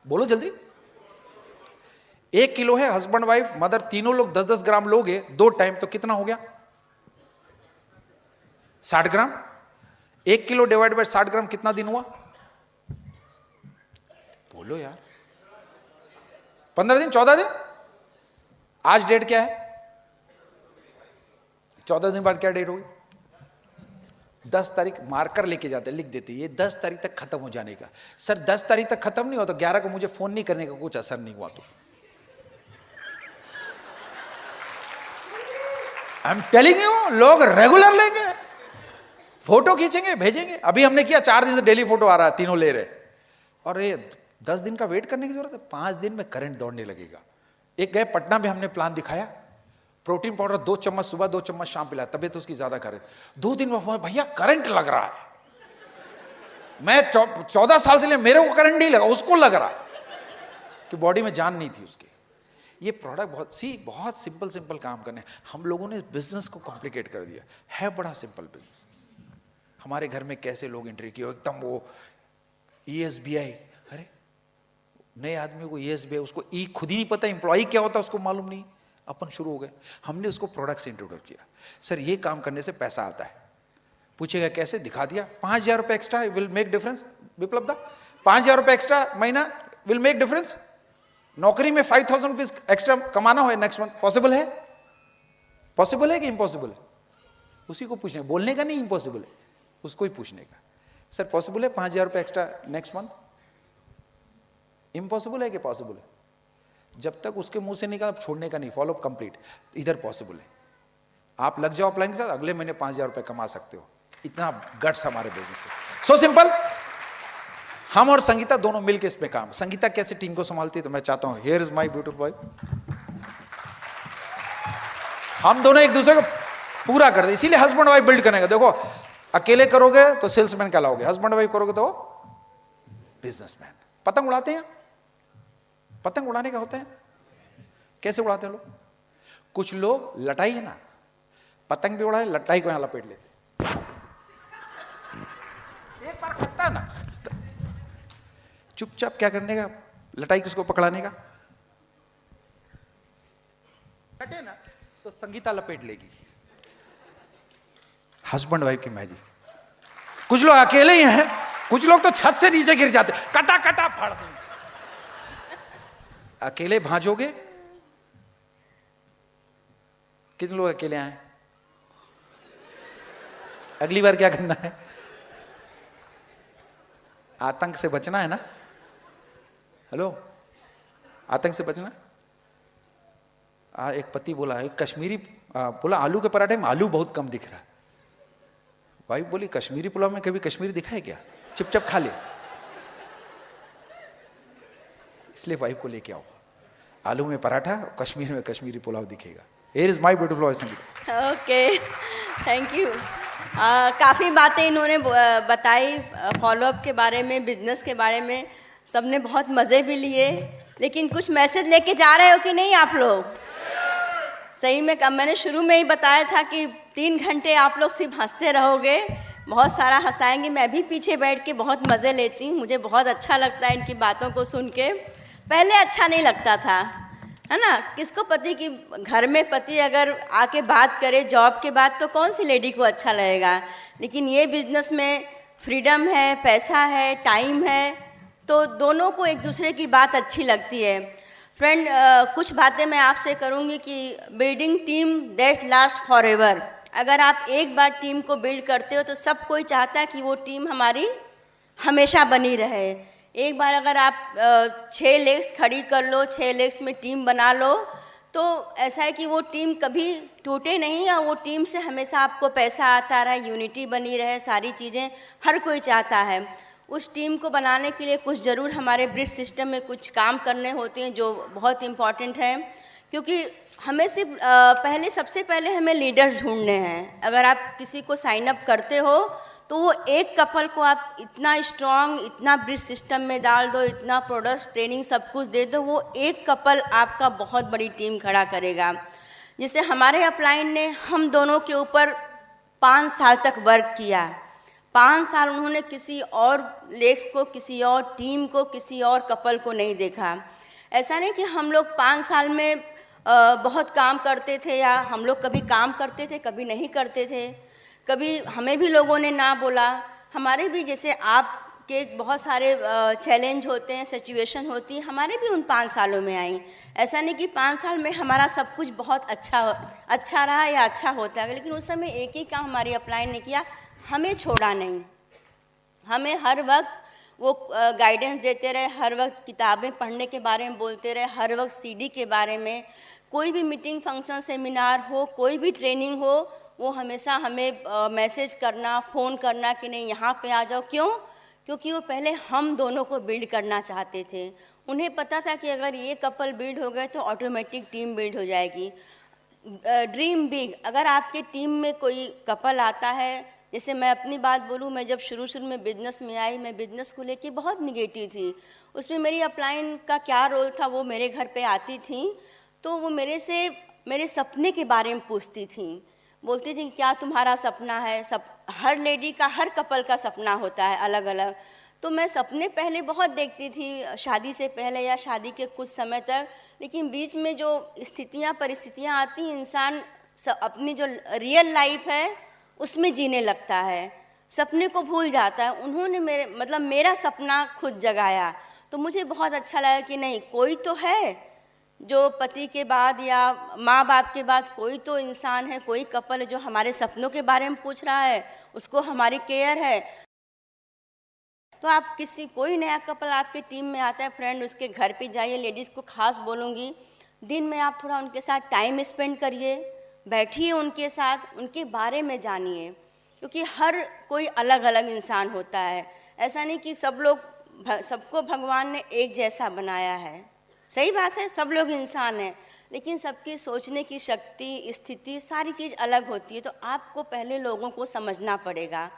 बोलो जल्दी। 1 किलो है, हस्बैंड वाइफ मदर तीनों लोग 10-10 ग्राम लोगे 2 टाइम तो कितना हो गया? 60 ग्राम। 1 किलो डिवाइड बाय 60 ग्राम कितना दिन हुआ बोलो यार? 15 दिन, 14 दिन। आज डेट क्या है? 14 दिन बाद क्या डेट होगी? 10 तारीख मार्कर लेके जाते, लिख देते ये 10 तारीख तक खत्म हो जाने का। सर 10 तारीख तक खत्म नहीं हुआ तो 11 को मुझे फोन नहीं करने का कुछ असर नहीं हुआ तो आई एम टेलिंग यू, लोग रेगुलर लेंगे, फोटो खींचेंगे, भेजेंगे। अभी हमने किया, 4 दिन से डेली फोटो आ रहा है, तीनों ले रहे। और ये 10 दिन का वेट करने की जरूरत है, 5 दिन में करंट दौड़ने लगेगा। एक गए पटना में, हमने प्लान दिखाया, प्रोटीन पाउडर 2 चम्मच सुबह 2 चम्मच शाम पिलाया, तबियत तो उसकी ज्यादा करे। 2 दिन में भैया करंट लग रहा है। मैं 14 साल से मेरे को करंट नहीं लगा, उसको लग रहा कि बॉडी में जान नहीं थी उसके। ये प्रोडक्ट बहुत सिंपल काम करने, हम लोगों ने बिजनेस को कॉम्प्लिकेट कर दिया है। बड़ा सिंपल बिजनेस। हमारे घर में कैसे लोग एंट्री किए, एकदम वो ESBI, अरे नए आदमी को ESBI, उसको खुद ही नहीं पता एम्प्लॉय क्या होता है, उसको मालूम नहीं। अपन शुरू हो गए, हमने उसको प्रोडक्ट से इंट्रोड्यूस किया। सर ये काम करने से पैसा आता है, पूछेगा कैसे, दिखा दिया। 5,000 रुपये एक्स्ट्रा विल मेक डिफरेंस। विप्लव दा, 5,000 रुपये एक्स्ट्रा महीना विल मेक डिफरेंस। नौकरी में 5,000 रुपीज एक्स्ट्रा कमाना हो नेक्स्ट मंथ, पॉसिबल है? पॉसिबल है कि इम्पॉसिबल है? उसी को पूछने, बोलने का नहीं, इम्पॉसिबल है उसको ही पूछने का। सर पॉसिबल है 5,000 रुपये एक्स्ट्रा नेक्स्ट मंथ? इम्पॉसिबल है कि पॉसिबल है? जब तक उसके मुंह से निकला छोड़ने का नहीं, फॉलोअप कंप्लीट। इधर पॉसिबल है, आप लग जाओ प्लान के साथ, अगले महीने 5,000 रुपये कमा सकते हो। इतना गट्स हमारे बिजनेस में। So simple. हम और संगीता दोनों मिलकर इसमें काम। संगीता कैसे टीम को संभालती है, तो मैं चाहता हूं, here is my beautiful wife. हम दोनों एक दूसरे को पूरा करते, इसीलिए हस्बैंड वाइफ बिल्ड करने का। देखो, अकेले करोगे तो सेल्समैन कहलाओगे, हस्बैंड वाइफ करोगे तो बिजनेसमैन। पतंग उड़ाते हैं, पतंग उड़ाने का होता है, कैसे उड़ाते हैं लोग? कुछ लोग लटाई है ना, पतंग भी उड़ाए, लटाई को यहां लपेट लेते, एक बार फटता ना, चुपचाप क्या करने का, लटाई किसको पकड़ाने का, कटे ना तो संगीता लपेट लेगी। हस्बैंड वाइफ की मैजिक। कुछ लोग अकेले ही हैं, कुछ लोग तो छत से नीचे गिर जाते, कटा कटा फाड़ से। अकेले भांजोगे, कितने लोग अकेले आए? अगली बार क्या करना है? आतंक से बचना है ना। हेलो, आतंक से बचना। एक पति बोला, एक कश्मीरी बोला, आलू के पराठे में आलू बहुत कम दिख रहा है। वाइफ बोली, कश्मीरी पुलाव में कभी कश्मीरी दिखा है क्या? चुपचाप खा ले। इसलिए वाइफ को लेके आओ, आलू में पराठा, कश्मीर में कश्मीरी पुलाव दिखेगा। Here is my beautiful voice, Sangeeta. Okay, thank you. काफ़ी बातें इन्होंने बताई फॉलोअप के बारे में, बिजनेस के बारे में। सबने बहुत मज़े भी लिए, लेकिन कुछ मैसेज लेके जा रहे हो कि नहीं आप लोग? सही में, मैंने शुरू में ही बताया था कि 3 घंटे आप लोग सिर्फ हंसते रहोगे, बहुत सारा हंसाएंगे। मैं भी पीछे बैठ के बहुत मज़े लेती हूँ, मुझे बहुत अच्छा लगता है इनकी बातों को सुन के। पहले अच्छा नहीं लगता था, है ना। किसको पति की घर में पति अगर आके बात करे जॉब के बाद, तो कौन सी लेडी को अच्छा लगेगा। लेकिन ये बिजनेस में फ्रीडम है, पैसा है, टाइम है, तो दोनों को एक दूसरे की बात अच्छी लगती है। फ्रेंड, कुछ बातें मैं आपसे करूँगी कि building team that last for ever. अगर आप एक बार टीम को बिल्ड करते हो तो सब कोई चाहता है कि वो टीम हमारी हमेशा बनी रहे। एक बार अगर आप 6 लेग्स खड़ी कर लो, 6 लेग्स में टीम बना लो, तो ऐसा है कि वो टीम कभी टूटे नहीं और वो टीम से हमेशा आपको पैसा आता रहे, यूनिटी बनी रहे, सारी चीज़ें हर कोई चाहता है। उस टीम को बनाने के लिए कुछ ज़रूर हमारे ब्रिज सिस्टम में कुछ काम करने होते हैं जो बहुत इम्पॉर्टेंट हैं, क्योंकि हमें सिर्फ सबसे पहले हमें लीडर्स ढूंढने हैं। अगर आप किसी को साइन अप करते हो तो वो एक कपल को आप इतना स्ट्रॉन्ग, इतना ब्रिज सिस्टम में डाल दो, इतना प्रोडक्ट ट्रेनिंग सब कुछ दे दो, वो एक कपल आपका बहुत बड़ी टीम खड़ा करेगा। जैसे हमारे अपलाइन ने हम दोनों के ऊपर 5 साल तक वर्क किया। 5 साल उन्होंने किसी और लेग्स को, किसी और टीम को, किसी और कपल को नहीं देखा। ऐसा नहीं कि हम लोग 5 साल में बहुत काम करते थे, या हम लोग कभी काम करते थे कभी नहीं करते थे, कभी हमें भी लोगों ने ना बोला। हमारे भी जैसे आपके बहुत सारे चैलेंज होते हैं, सिचुएशन होती है, हमारे भी उन 5 सालों में आई। ऐसा नहीं कि 5 साल में हमारा सब कुछ बहुत अच्छा रहा या अच्छा होता है, लेकिन उस समय एक ही काम हमारी अपलाइन ने किया, हमें छोड़ा नहीं। हमें हर वक्त वो गाइडेंस देते रहे, हर वक्त किताबें पढ़ने के बारे में बोलते रहे, हर वक्त सीडी के बारे में। कोई भी मीटिंग, फंक्शन, सेमिनार हो, कोई भी ट्रेनिंग हो, वो हमेशा हमें मैसेज करना, फ़ोन करना कि नहीं यहाँ पे आ जाओ। क्यों? क्योंकि वो पहले हम दोनों को बिल्ड करना चाहते थे। उन्हें पता था कि अगर ये कपल बिल्ड हो गए तो ऑटोमेटिक टीम बिल्ड हो जाएगी। Dream big. अगर आपके टीम में कोई कपल आता है, जैसे मैं अपनी बात बोलूँ, मैं जब शुरू में बिज़नेस में आई, मैं बिज़नेस को लेके बहुत निगेटिव थी। उसमें मेरी अपलाइन का क्या रोल था, वो मेरे घर पे आती थी तो वो मेरे से मेरे सपने के बारे में पूछती थी, बोलती थी क्या तुम्हारा सपना है। सब हर लेडी का, हर कपल का सपना होता है अलग अलग। तो मैं सपने पहले बहुत देखती थी, शादी से पहले या शादी के कुछ समय तक, लेकिन बीच में जो स्थितियाँ, परिस्थितियाँ आती हैं, इंसान अपनी जो रियल लाइफ है उसमें जीने लगता है, सपने को भूल जाता है। उन्होंने मेरा सपना खुद जगाया, तो मुझे बहुत अच्छा लगा कि नहीं, कोई तो है जो पति के बाद या माँ बाप के बाद कोई तो इंसान है, कोई कपल है जो हमारे सपनों के बारे में पूछ रहा है, उसको हमारी केयर है। तो आप कोई नया कपल आपके टीम में आता है फ्रेंड, उसके घर पे जाइए। लेडीज़ को खास बोलूँगी, दिन में आप थोड़ा उनके साथ टाइम स्पेंड करिए, बैठिए उनके साथ, उनके बारे में जानिए, क्योंकि हर कोई अलग अलग इंसान होता है। ऐसा नहीं कि सबको भगवान ने एक जैसा बनाया है। सही बात है, सब लोग इंसान हैं, लेकिन सबकी सोचने की शक्ति, स्थिति, सारी चीज़ अलग होती है। तो आपको पहले लोगों को समझना पड़ेगा।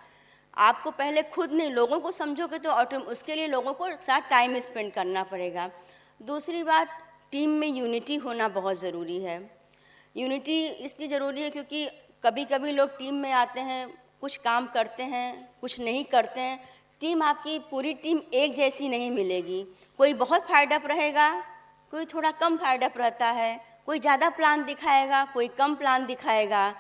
आपको पहले खुद नहीं, लोगों को समझोगे तो उसके लिए लोगों को साथ टाइम स्पेंड करना पड़ेगा। दूसरी बात, टीम में यूनिटी होना बहुत ज़रूरी है। यूनिटी इसलिए ज़रूरी है क्योंकि कभी कभी लोग टीम में आते हैं, कुछ काम करते हैं, कुछ नहीं करते हैं। टीम, आपकी पूरी टीम एक जैसी नहीं मिलेगी। कोई बहुत फायर्ड अप रहेगा, कोई थोड़ा कम फायर्ड अप रहता है, कोई ज़्यादा प्लान दिखाएगा, कोई कम प्लान दिखाएगा,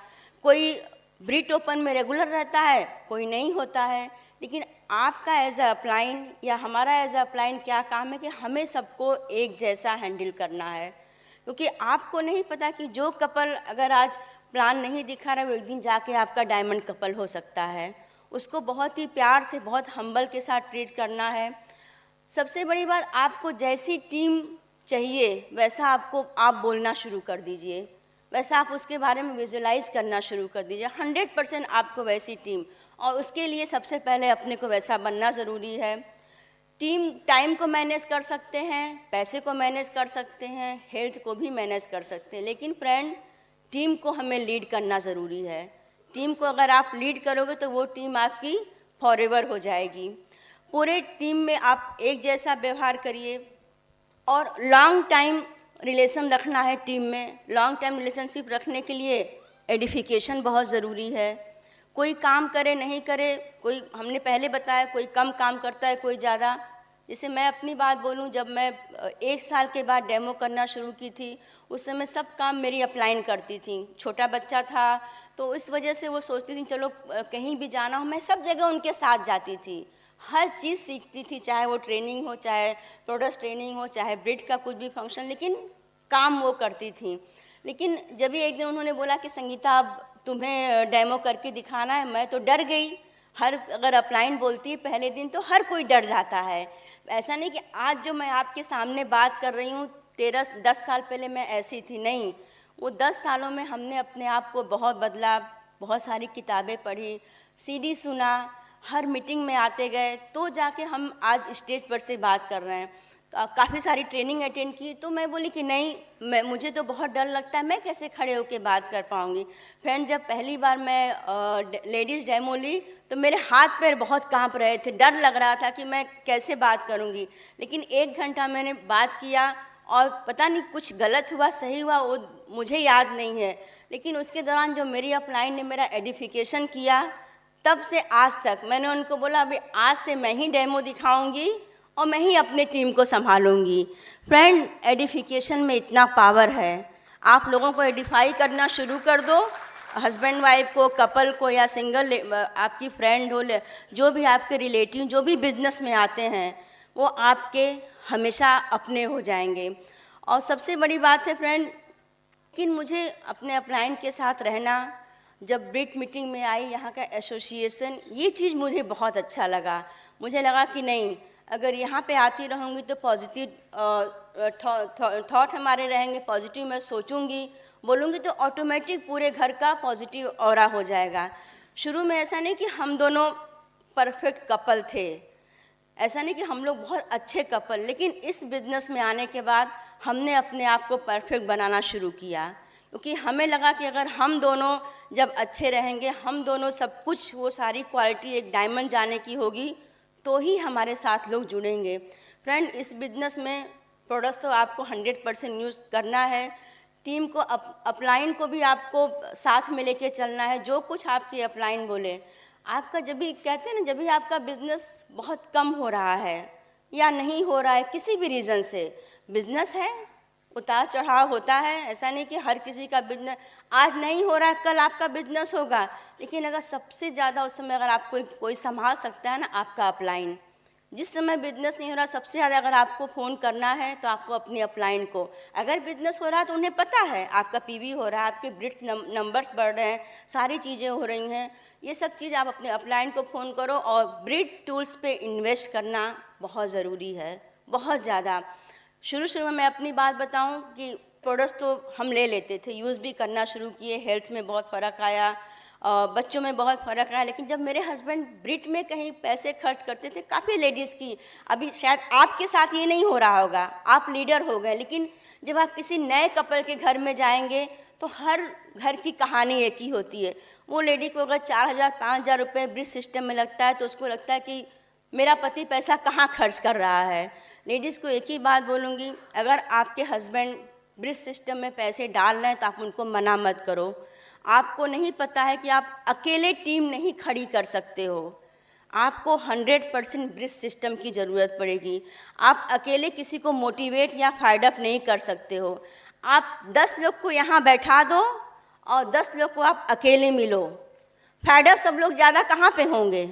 कोई ब्रीट ओपन में रेगुलर रहता है, कोई नहीं होता है। लेकिन आपका एज अ अपलाइन या हमारा एज अ अपलाइन क्या काम है कि हमें सबको एक जैसा हैंडल करना है, क्योंकि आपको नहीं पता कि जो कपल अगर आज प्लान नहीं दिखा रहा है, वो एक दिन जाके आपका डायमंड कपल हो सकता है। उसको बहुत ही प्यार से, बहुत हम्बल के साथ ट्रीट करना है। सबसे बड़ी बात, आपको जैसी टीम चाहिए वैसा आप बोलना शुरू कर दीजिए, वैसा आप उसके बारे में विजुलाइज करना शुरू कर दीजिए। 100% आपको वैसी टीम, और उसके लिए सबसे पहले अपने को वैसा बनना ज़रूरी है। टीम टाइम को मैनेज कर सकते हैं, पैसे को मैनेज कर सकते हैं, हेल्थ को भी मैनेज कर सकते हैं, लेकिन फ्रेंड, टीम को हमें लीड करना ज़रूरी है। टीम को अगर आप लीड करोगे तो वो टीम आपकी फॉरएवर हो जाएगी। पूरे टीम में आप एक जैसा व्यवहार करिए, और लॉन्ग टाइम रिलेशन रखना है टीम में। लॉन्ग टाइम रिलेशनशिप रखने के लिए एडिफिकेशन बहुत ज़रूरी है। कोई काम करे नहीं करे, कोई, हमने पहले बताया, कोई कम काम करता है, कोई ज़्यादा। जैसे मैं अपनी बात बोलूं, जब मैं 1 साल के बाद डेमो करना शुरू की थी, उस समय सब काम मेरी अपलाइन करती थी। छोटा बच्चा था तो इस वजह से वो सोचती थी चलो कहीं भी जाना हो, मैं सब जगह उनके साथ जाती थी, हर चीज़ सीखती थी, चाहे वो ट्रेनिंग हो, चाहे प्रोडक्ट ट्रेनिंग हो, चाहे ब्रिड का कुछ भी फंक्शन, लेकिन काम वो करती थी। लेकिन जब भी एक दिन उन्होंने बोला कि संगीता अब तुम्हें डेमो करके दिखाना है, मैं तो डर गई। अगर अपलाइन बोलती है पहले दिन तो हर कोई डर जाता है। ऐसा नहीं कि आज जो मैं आपके सामने बात कर रही हूँ 10 साल पहले मैं ऐसी थी, नहीं। वो 10 सालों में हमने अपने आप को बहुत बदला, बहुत सारी किताबें पढ़ी, सीडी सुना, हर मीटिंग में आते गए, तो जाके हम आज स्टेज पर से बात कर रहे हैं। काफ़ी सारी ट्रेनिंग अटेंड की, तो मैं बोली कि नहीं, मुझे तो बहुत डर लगता है, मैं कैसे खड़े होकर बात कर पाऊँगी। फ्रेंड, जब पहली बार मैं लेडीज़ डेमो ली तो मेरे हाथ पैर बहुत कांप रहे थे, डर लग रहा था कि मैं कैसे बात करूँगी। लेकिन 1 घंटा मैंने बात किया और पता नहीं कुछ गलत हुआ सही हुआ वो मुझे याद नहीं है, लेकिन उसके दौरान जो मेरी अपलाइन ने मेरा एडिफिकेशन किया, तब से आज तक मैंने उनको बोला अभी आज से मैं ही डेमो दिखाऊंगी और मैं ही अपने टीम को संभालूंगी। फ्रेंड, एडिफिकेशन में इतना पावर है, आप लोगों को एडिफाई करना शुरू कर दो, हस्बैंड वाइफ को, कपल को, या सिंगल आपकी फ्रेंड हो, जो भी आपके रिलेटिव जो भी बिजनेस में आते हैं, वो आपके हमेशा अपने हो जाएंगे। और सबसे बड़ी बात है फ्रेंड कि मुझे अपने अपलाइन के साथ रहना, जब ब्रिट मीटिंग में आई, यहाँ का एसोसिएशन, ये चीज़ मुझे बहुत अच्छा लगा। मुझे लगा कि नहीं, अगर यहाँ पे आती रहूँगी तो पॉजिटिव थॉट हमारे रहेंगे, पॉजिटिव मैं सोचूंगी, बोलूँगी तो ऑटोमेटिक पूरे घर का पॉजिटिव ऑरा हो जाएगा। शुरू में ऐसा नहीं कि हम दोनों परफेक्ट कपल थे, ऐसा नहीं कि हम लोग बहुत अच्छे कपल, लेकिन इस बिज़नेस में आने के बाद हमने अपने आप को परफेक्ट बनाना शुरू किया, क्योंकि हमें लगा कि अगर हम दोनों जब अच्छे रहेंगे, हम दोनों सब कुछ, वो सारी क्वालिटी एक डायमंड जाने की होगी, तो ही हमारे साथ लोग जुड़ेंगे। फ्रेंड, इस बिज़नेस में प्रोडक्ट्स तो आपको 100% यूज़ करना है, टीम को अपलाइन को भी आपको साथ में लेके चलना है। जो कुछ आपकी अपलाइन बोले, आपका जब भी कहते हैं ना, जब भी आपका बिज़नेस बहुत कम हो रहा है या नहीं हो रहा है किसी भी रीज़न से, बिज़नेस है, उतार चढ़ाव होता है, ऐसा नहीं कि हर किसी का बिजनेस आज नहीं हो रहा है कल आपका बिजनेस होगा, लेकिन अगर सबसे ज़्यादा उस समय अगर आपको कोई संभाल सकता है ना, आपका अपलाइन। जिस समय बिजनेस नहीं हो रहा, सबसे ज़्यादा अगर आपको फ़ोन करना है तो आपको अपनी अपलाइन को, अगर बिजनेस हो रहा है तो उन्हें पता है आपका पीवी हो रहा है, आपके ब्रिट नंबर्स बढ़ रहे हैं, सारी चीज़ें हो रही हैं, ये सब चीज़ आप अपने अपलाइन को फ़ोन करो। और ब्रिट टूल्स पे इन्वेस्ट करना बहुत ज़रूरी है, बहुत ज़्यादा। शुरू में मैं अपनी बात बताऊं कि प्रोडक्ट्स तो हम ले लेते थे, यूज़ भी करना शुरू किए, हेल्थ में बहुत फ़र्क आया, बच्चों में बहुत फ़र्क आया। लेकिन जब मेरे हस्बैंड ब्रिट में कहीं पैसे खर्च करते थे, काफ़ी लेडीज़ की, अभी शायद आपके साथ ये नहीं हो रहा होगा, आप लीडर हो गए, लेकिन जब आप किसी नए कपल के घर में जाएंगे तो हर घर की कहानी एक ही होती है। वो लेडी को अगर 4,000-5,000 रुपये ब्रिट सिस्टम में लगता है तो उसको लगता है कि मेरा पति पैसा कहाँ खर्च कर रहा है। लेडीज़ को एक ही बात बोलूँगी, अगर आपके हस्बैंड ब्रिज सिस्टम में पैसे डाल रहे हैं तो आप उनको मना मत करो। आपको नहीं पता है कि आप अकेले टीम नहीं खड़ी कर सकते हो, आपको 100% ब्रिज सिस्टम की ज़रूरत पड़ेगी। आप अकेले किसी को मोटिवेट या फाइडअप नहीं कर सकते हो। आप 10 लोग को यहाँ बैठा दो और 10 लोग को आप अकेले मिलो, फाइडअप सब लोग ज़्यादा कहाँ पे होंगे,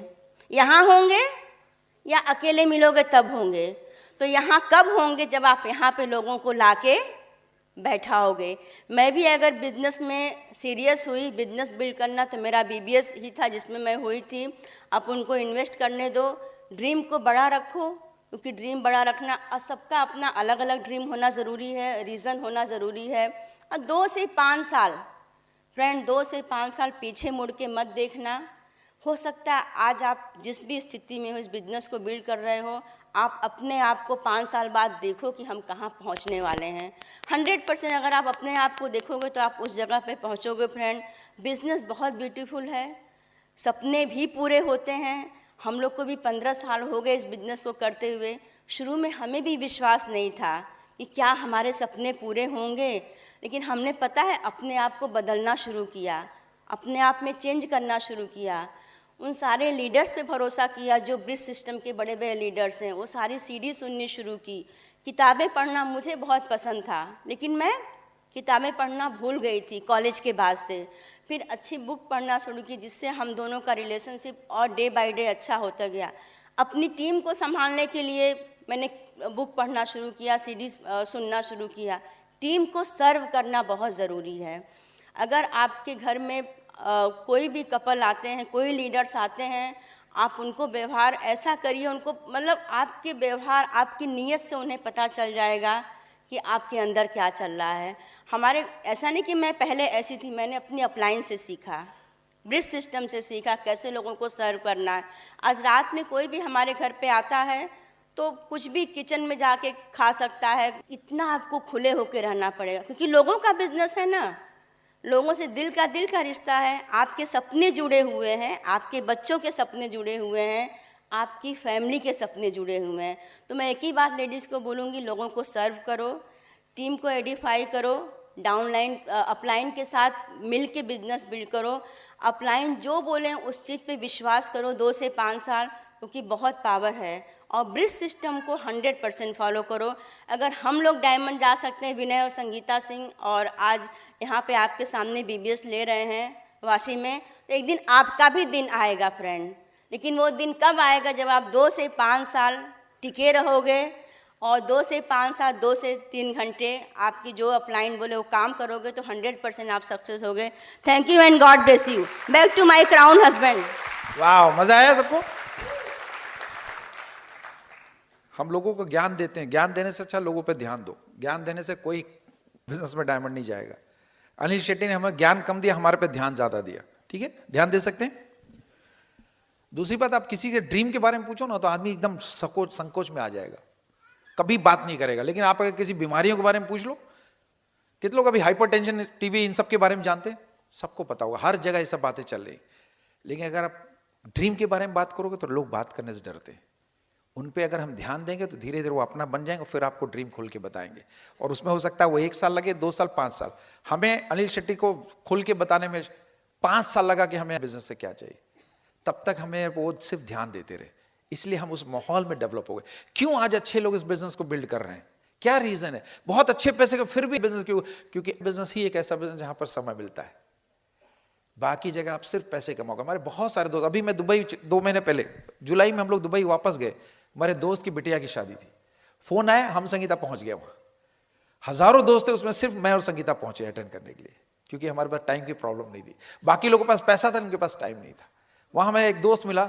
यहाँ होंगे या अकेले मिलोगे तब होंगे। तो यहाँ कब होंगे, जब आप यहाँ पे लोगों को लाके बैठाओगे। मैं भी अगर बिज़नेस में सीरियस हुई, बिज़नेस बिल्ड करना, तो मेरा बीबीएस ही था जिसमें मैं हुई थी। आप उनको इन्वेस्ट करने दो, ड्रीम को बड़ा रखो, क्योंकि ड्रीम बड़ा रखना, और सबका अपना अलग अलग ड्रीम होना ज़रूरी है, रीज़न होना ज़रूरी है। और 2 से 5 साल फ्रेंड, 2 से 5 साल पीछे मुड़ के मत देखना। हो सकता है आज आप जिस भी स्थिति में हो, इस बिज़नेस को बिल्ड कर रहे हो, आप अपने आप को 5 साल बाद देखो कि हम कहाँ पहुँचने वाले हैं। 100% अगर आप अपने आप को देखोगे तो आप उस जगह पे पहुँचोगे। फ्रेंड, बिज़नेस बहुत ब्यूटीफुल है, सपने भी पूरे होते हैं। हम लोग को भी 15 साल हो गए इस बिज़नेस को करते हुए। शुरू में हमें भी विश्वास नहीं था कि क्या हमारे सपने पूरे होंगे, लेकिन हमने पता है अपने आप को बदलना शुरू किया, अपने आप में चेंज करना शुरू किया। उन सारे लीडर्स पे भरोसा किया जो ब्रिज सिस्टम के बड़े बड़े लीडर्स हैं, वो सारी सीडी सुननी शुरू की। किताबें पढ़ना मुझे बहुत पसंद था, लेकिन मैं किताबें पढ़ना भूल गई थी कॉलेज के बाद से। फिर अच्छी बुक पढ़ना शुरू की, जिससे हम दोनों का रिलेशनशिप और डे बाय डे अच्छा होता गया। अपनी टीम को संभालने के लिए मैंने बुक पढ़ना शुरू किया, सीडी सुनना शुरू किया। टीम को सर्व करना बहुत ज़रूरी है। अगर आपके घर में कोई भी कपल आते हैं, कोई लीडर्स आते हैं, आप उनको व्यवहार ऐसा करिए, उनको मतलब आपके व्यवहार, आपकी नीयत से उन्हें पता चल जाएगा कि आपके अंदर क्या चल रहा है। हमारे ऐसा नहीं कि मैं पहले ऐसी थी, मैंने अपनी अपलाइन से सीखा, ब्रिज सिस्टम से सीखा कैसे लोगों को सर्व करना है। आज रात में कोई भी हमारे घर पे आता है तो कुछ भी किचन में जाके खा सकता है। इतना आपको खुले होकर रहना पड़ेगा, क्योंकि लोगों का बिजनेस है ना, लोगों से दिल का रिश्ता है। आपके सपने जुड़े हुए हैं, आपके बच्चों के सपने जुड़े हुए हैं, आपकी फैमिली के सपने जुड़े हुए हैं। तो मैं एक ही बात लेडीज़ को बोलूँगी, लोगों को सर्व करो, टीम को एडिफाई करो, डाउनलाइन अपलाइन के साथ मिल के बिजनेस बिल्ड करो। अपलाइन जो बोलें उस चीज़ पे विश्वास करो 2 से 5 साल, क्योंकि बहुत पावर है। और ब्रिज सिस्टम को 100% फॉलो करो। अगर हम लोग डायमंड जा सकते हैं, विनय और संगीता सिंह, और आज यहाँ पे आपके सामने बीबीएस ले रहे हैं वाशी में, तो एक दिन आपका भी दिन आएगा फ्रेंड। लेकिन वो दिन कब आएगा, जब आप 2 से 5 साल टिके रहोगे और 2 से 5 साल 2 से 3 घंटे आपकी जो अपलाइन बोले वो काम करोगे तो 100% आप सक्सेस होगे। Thank you and God bless you. Back to my crown husband. वाह, मजा आया सबको? हम लोगों को ज्ञान देते हैं, ज्ञान देने से अच्छा लोगों पे ध्यान दो। ज्ञान देने से कोई बिजनेस में डायमंड नहीं जाएगा। अनिल शेट्टी ने हमें ज्ञान कम दिया, हमारे पे ध्यान ज्यादा दिया। ठीक है, ध्यान दे सकते हैं। दूसरी बात, आप किसी के ड्रीम के बारे में पूछो ना तो आदमी एकदम संकोच में आ जाएगा, कभी बात नहीं करेगा। लेकिन आप अगर किसी बीमारियों के बारे में पूछ लो, कितने लोग अभी हाइपरटेंशन, टीबी, इन सब के बारे में जानते हैं? सबको पता होगा, हर जगह ये सब बातें चल रही। लेकिन अगर आप ड्रीम के बारे में बात करोगे तो लोग बात करने से डरते हैं। उन पे अगर हम ध्यान देंगे तो धीरे धीरे वो अपना बन जाएंगे, फिर आपको ड्रीम खोल के बताएंगे। और उसमें हो सकता है वो 1 साल लगे, 2 साल, 5 साल। हमें अनिल शेट्टी को खोल के बताने में 5 साल लगा कि हमें बिजनेस से क्या चाहिए। तब तक हमें वो सिर्फ ध्यान देते रहे, इसलिए हम उस माहौल में डेवलप हो गए। क्यों आज अच्छे लोग इस बिजनेस को बिल्ड कर रहे हैं? क्या रीजन है? बहुत अच्छे पैसे का फिर भी बिजनेस क्यों? क्योंकि बिजनेस ही एक ऐसा बिजनेस जहां पर समय मिलता है। बाकी जगह आप सिर्फ पैसे कमाओगे। हमारे बहुत सारे दोस्त, अभी मैं दुबई 2 महीने पहले जुलाई में हम लोग दुबई वापस गए। हमारे दोस्त की बिटिया की शादी थी, फोन आया, हम संगीता पहुंच गए। वहां हजारों दोस्त थे, उसमें सिर्फ मैं और संगीता पहुंचे अटेंड करने के लिए, क्योंकि हमारे पास टाइम की प्रॉब्लम नहीं थी। बाकी लोगों के पास पैसा था, उनके पास टाइम नहीं था। वहां हमें एक दोस्त मिला,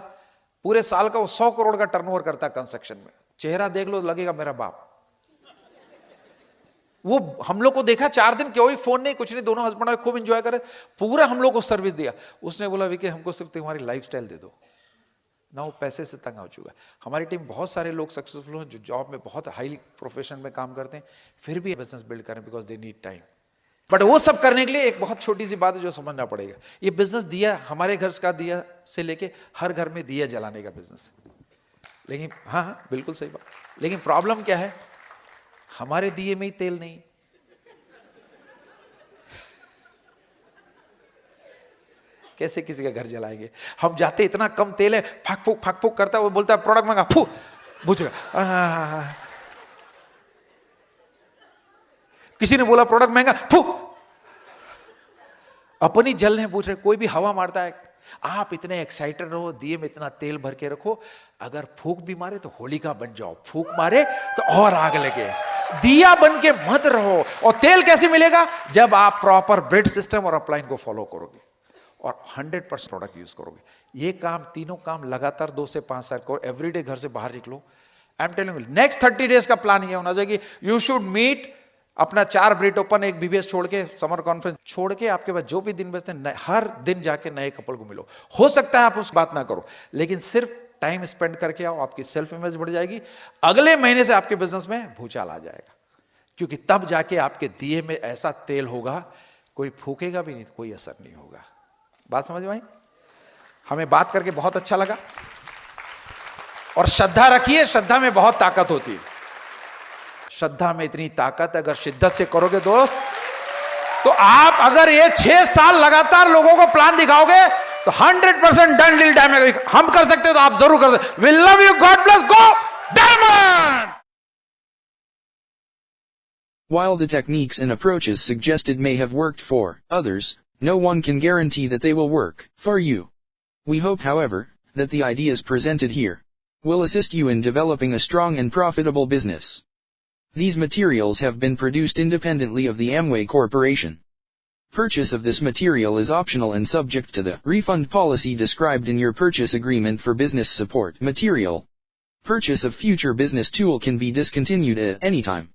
पूरे साल का वो 100 करोड़ का टर्नओवर करता है कंस्ट्रक्शन में। चेहरा देख लो लगेगा मेरा बाप। वो हम लोग को देखा 4 दिन, कोई फोन नहीं, कुछ नहीं, दोनों हस्बैंड वाइफ खूब एंजॉय करे, पूरा हम लोग को सर्विस दिया। उसने बोला विकी हमको सिर्फ तुम्हारी लाइफस्टाइल दे दो ना, वो पैसे से तंग हो चुका है। हमारी टीम बहुत सारे लोग सक्सेसफुल हैं जो जॉब में बहुत हाई प्रोफेशन में काम करते हैं, फिर भी बिजनेस बिल्ड करें because they need time. But वो सब करने के लिए एक बहुत छोटी सी बात है जो समझना पड़ेगा। ये बिजनेस दिया, हमारे घर का दिया से लेके हर घर में दिया जलाने का बिजनेस। लेकिन हाँ, बिल्कुल सही बात। लेकिन प्रॉब्लम क्या है, हमारे दिए में ही तेल नहीं। कैसे किसी का घर जलाएंगे? हम जाते, इतना कम तेल है, फक फूक करता है, वो बोलता है प्रोडक्ट महंगा, फू बुझेगा। किसी ने बोला प्रोडक्ट महंगा, फू अपनी जल नहीं पूछ रहे। कोई भी हवा मारता है, आप इतने एक्साइटेड रहो, दिए में इतना तेल भर के रखो, अगर फूक भी मारे तो होलिका बन जाओ, फूक मारे तो और आग लगे। दिया बन के मत रहो। और तेल कैसे मिलेगा? जब आप प्रॉपर ब्रेड सिस्टम और अपलाइन को फॉलो करोगे और 100% प्रोडक्ट यूज करोगे। ये काम, तीनों काम लगातार 2 से 5 साल करो। एवरीडे घर से बाहर निकलो। I am telling you, next 30 days का प्लान ये होना चाहिए कि यू शुड मीट अपना 4 ब्रेड ओपन, एक बीबीएस छोड़ के, समर कॉन्फ्रेंस छोड़ के, आपके पास जो भी दिन बचते हैं, हर दिन जाके नए कपल को मिलो। हो सकता है आप उस बात ना करो, लेकिन सिर्फ टाइम स्पेंड करके आओ, आपकी सेल्फ इमेज बढ़ जाएगी। अगले महीने से आपके बिजनेस में भूचाल आ जाएगा, क्योंकि तब जाके आपके दिए में ऐसा तेल होगा, कोई फूकेगा भी नहीं, कोई असर नहीं होगा। बात समझ में आई? हमें बात करके बहुत अच्छा लगा। और श्रद्धा रखिए, श्रद्धा में बहुत ताकत होती है। श्रद्धा में इतनी ताकत है, अगर शिद्दत से करोगे दोस्त, तो आप अगर ये 6 साल लगातार लोगों को प्लान दिखाओगे तो 100% डन डील डायमंड हम कर सकते हो, तो आप जरूर कर सकते। Will love you, God bless, go diamond. While the techniques and approaches suggested may have worked for others, no one can guarantee that they will work for you. We hope, however, that the ideas presented here will assist you in developing a strong and profitable business. These materials have been produced independently of the Amway Corporation. Purchase of this material is optional and subject to the refund policy described in your purchase agreement for business support material. Purchase of future business tool can be discontinued at any time.